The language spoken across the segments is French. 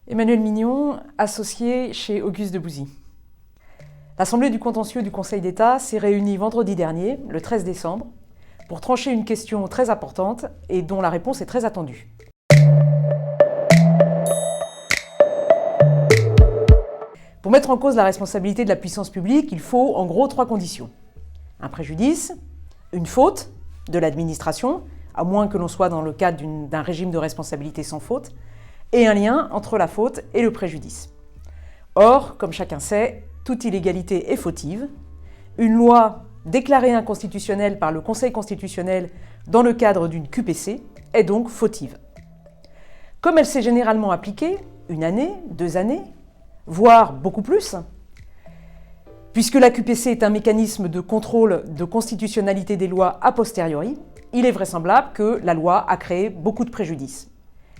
Emmanuel Mignon, associé chez Auguste de Bouzy. L'Assemblée du contentieux du Conseil d'État s'est réunie vendredi dernier, le 13 décembre, pour trancher une question très importante et dont la réponse est très attendue. Pour mettre en cause la responsabilité de la puissance publique, il faut en gros 3 conditions. Un préjudice, une faute de l'administration, à moins que l'on soit dans le cadre d'un régime de responsabilité sans faute, et un lien entre la faute et le préjudice. Or, comme chacun sait, toute illégalité est fautive. Une loi déclarée inconstitutionnelle par le Conseil constitutionnel dans le cadre d'une QPC est donc fautive. Comme elle s'est généralement appliquée, 1 année, 2 années, voire beaucoup plus, puisque la QPC est un mécanisme de contrôle de constitutionnalité des lois a posteriori, il est vraisemblable que la loi a créé beaucoup de préjudices.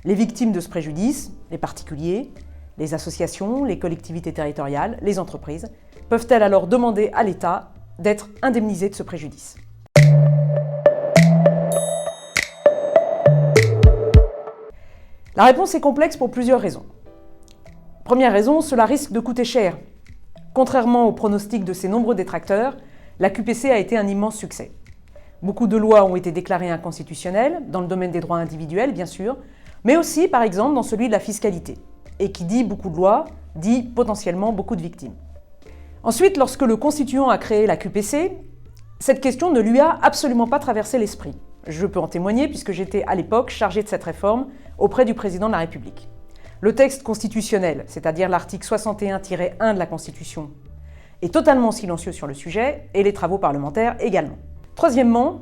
Les victimes de ce préjudice, les particuliers, les associations, les collectivités territoriales, les entreprises, peuvent-elles alors demander à l'État d'être indemnisées de ce préjudice? La réponse est complexe pour plusieurs raisons. Première raison, cela risque de coûter cher. Contrairement aux pronostics de ses nombreux détracteurs, la QPC a été un immense succès. Beaucoup de lois ont été déclarées inconstitutionnelles, dans le domaine des droits individuels bien sûr, mais aussi par exemple dans celui de la fiscalité. Et qui dit beaucoup de lois, dit potentiellement beaucoup de victimes. Ensuite, lorsque le constituant a créé la QPC, cette question ne lui a absolument pas traversé l'esprit. Je peux en témoigner puisque j'étais à l'époque chargé de cette réforme auprès du président de la République. Le texte constitutionnel, c'est-à-dire l'article 61-1 de la Constitution, est totalement silencieux sur le sujet et les travaux parlementaires également. Troisièmement,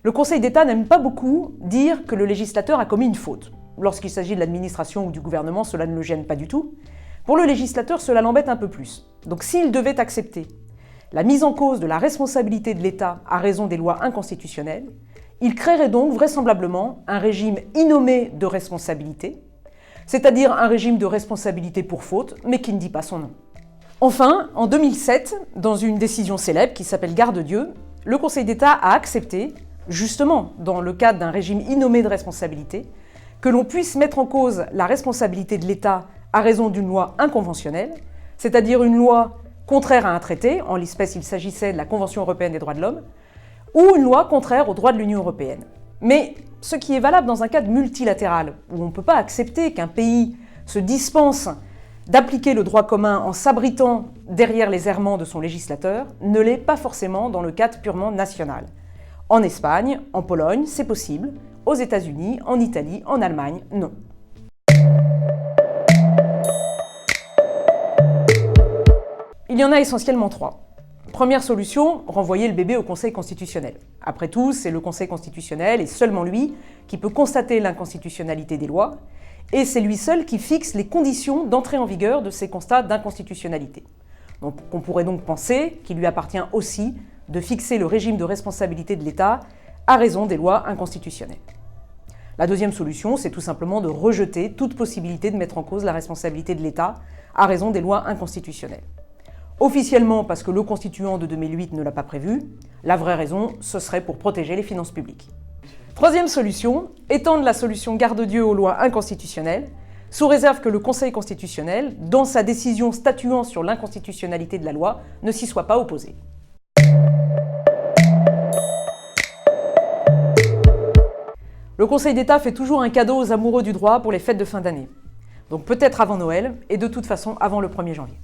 le Conseil d'État n'aime pas beaucoup dire que le législateur a commis une faute. Lorsqu'il s'agit de l'administration ou du gouvernement, cela ne le gêne pas du tout. Pour le législateur, cela l'embête un peu plus. Donc s'il devait accepter la mise en cause de la responsabilité de l'État à raison des lois inconstitutionnelles, il créerait donc vraisemblablement un régime innommé de responsabilité, c'est-à-dire un régime de responsabilité pour faute, mais qui ne dit pas son nom. Enfin, en 2007, dans une décision célèbre qui s'appelle Garde-Dieu, le Conseil d'État a accepté, justement dans le cadre d'un régime innommé de responsabilité, que l'on puisse mettre en cause la responsabilité de l'État à raison d'une loi inconventionnelle, c'est-à-dire une loi contraire à un traité, en l'espèce il s'agissait de la Convention européenne des droits de l'homme, ou une loi contraire aux droits de l'Union européenne. Mais ce qui est valable dans un cadre multilatéral, où on ne peut pas accepter qu'un pays se dispense d'appliquer le droit commun en s'abritant derrière les errements de son législateur, ne l'est pas forcément dans le cadre purement national. En Espagne, en Pologne, c'est possible. Aux États-Unis, en Italie, en Allemagne, non. Il y en a essentiellement 3. Première solution, renvoyer le bébé au Conseil constitutionnel. Après tout, c'est le Conseil constitutionnel et seulement lui qui peut constater l'inconstitutionnalité des lois, et c'est lui seul qui fixe les conditions d'entrée en vigueur de ces constats d'inconstitutionnalité. Donc, on pourrait donc penser qu'il lui appartient aussi de fixer le régime de responsabilité de l'État à raison des lois inconstitutionnelles. La deuxième solution, c'est tout simplement de rejeter toute possibilité de mettre en cause la responsabilité de l'État à raison des lois inconstitutionnelles. Officiellement parce que le constituant de 2008 ne l'a pas prévu, la vraie raison, ce serait pour protéger les finances publiques. Troisième solution, étendre la solution Garde-Dieu aux lois inconstitutionnelles, sous réserve que le Conseil constitutionnel, dans sa décision statuant sur l'inconstitutionnalité de la loi, ne s'y soit pas opposé. Le Conseil d'État fait toujours un cadeau aux amoureux du droit pour les fêtes de fin d'année. Donc peut-être avant Noël, et de toute façon avant le 1er janvier.